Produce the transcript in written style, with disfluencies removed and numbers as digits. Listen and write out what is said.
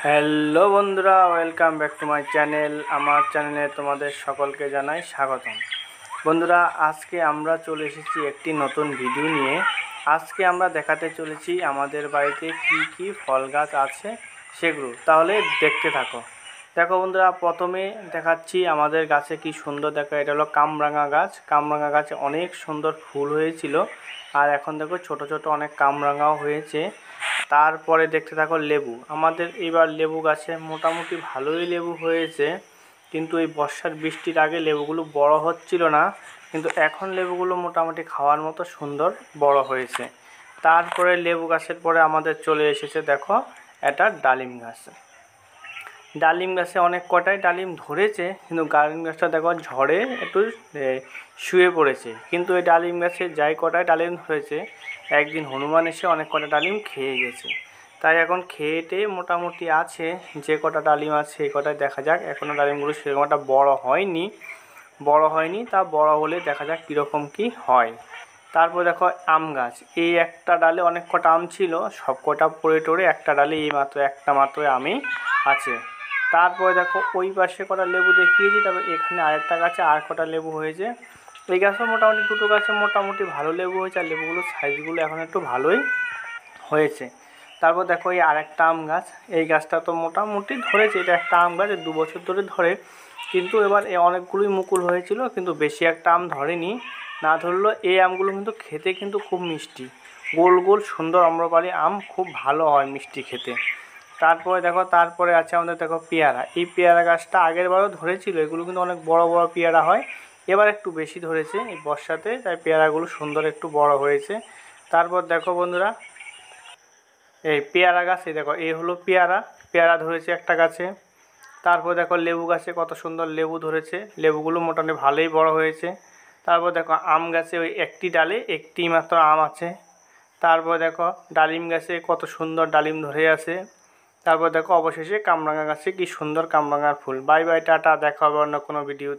Hello বন্ধুরা, welcome back to my channel. আমার চ্যানেলে তোমাদের সকলকে জানাই স্বাগতম। বন্ধুরা, আজকে আমরা চলে এসেছি একটি নতুন ভিডিও নিয়ে। আজকে আমরা দেখাতে চলেছি আমাদের বাড়িতে কি কি ফল গাছ আছে সেগুলো, তাহলে দেখতে থাকো। দেখো বন্ধুরা, প্রথমে দেখাচ্ছি আমাদের গাছে কি সুন্দর। দেখো, এটা হলো কামরাঙা গাছ। কামরাঙা গাছে অনেক সুন্দর ফুল হয়েছিল, আর এখন দেখো ছোট ছোট অনেক কামরাঙাও হয়েছে। তারপরে দেখতে থাকো লেবু। আমাদের এবার লেবু গাছে মোটামুটি ভালোই লেবু হয়েছে, কিন্তু এই বর্ষার বৃষ্টির আগে লেবুগুলো বড় হচ্ছিল না, কিন্তু এখন লেবুগুলো মোটামুটি খাওয়ার মতো সুন্দর বড় হয়েছে। তারপরে লেবু গাছের পরে আমাদের চলে এসেছে দেখো এটা ডালিম গাছ। ডালিম গাছে অনেক কটাই ডালিম ধরেছে, কিন্তু ডালিম গাছটা দেখো ঝড়ে একটু শুয়ে পড়েছে। কিন্তু এই ডালিম গাছে যাই কটায় ডালিম ধরেছে, একদিন হনুমান এসে অনেক কটা ডালিম খেয়ে গেছে। তাই এখন খেয়েটে মোটামুটি আছে, যে কটা ডালিম আছে সেই কটায় দেখা যাক। এখনও ডালিমগুলো সেরকম একটা বড় হয়নি, তা বড় হলে দেখা যাক কীরকম কি হয়। তারপর দেখো আম গাছ। এই একটা ডালে অনেক কটা আম ছিল, সব কটা পড়ে টড়ে একটা ডালে এই মাত্র একটা মাত্র আমই আছে। তারপরে দেখো ওই পাশে কটা লেবু দেখিয়েছি, তারপর এখানে আরেকটা গাছে আর কটা লেবু হয়েছে। এই গাছও মোটামুটি দুটো গাছে মোটামুটি ভালো লেবু হয়েছে, আর লেবুগুলোর সাইজগুলো এখন একটু ভালোই হয়েছে। তারপর দেখো এই আরেকটা আম গাছ। এই গাছটা তো মোটামুটি ধরেছে, এটা একটা আম গাছ 2 বছর ধরে ধরে, কিন্তু এবার অনেকগুলোই মুকুল হয়েছিল, কিন্তু বেশি একটা আম ধরেনি। না ধরলো এই আমগুলো কিন্তু খেতে কিন্তু খুব মিষ্টি, গোল গোল সুন্দর আম্রপালি আম, খুব ভালো হয় মিষ্টি খেতে। তারপরে দেখো তারপরে আছে আমাদের দেখো পেয়ারা। এই পেয়ারা গাছটা আগের বারও ধরেছিল, এগুলো কিন্তু অনেক বড় বড় পেয়ারা হয়। এবার একটু বেশি ধরেছে এই বর্ষাতে, তাই পেয়ারাগুলো সুন্দর একটু বড় হয়েছে। তারপর দেখো বন্ধুরা, এই পেয়ারা গাছ, এই দেখো এই হলো পেয়ারা। পেয়ারা ধরেছে একটা গাছে। তারপর দেখো লেবু গাছে কত সুন্দর লেবু ধরেছে, লেবুগুলো মোটামুটি ভালোই বড় হয়েছে। তারপর দেখো আম গাছে ওই একটি ডালে একটি মাত্র আম আছে। তারপর দেখো ডালিম গাছে কত সুন্দর ডালিম ধরে আছে। তারপর দেখো অবশেষে কামরাঙা গাছে কি সুন্দর কামরাঙার ফুল। বাই বাই, টাটা, দেখা হবে অন্য কোনো ভিডিও।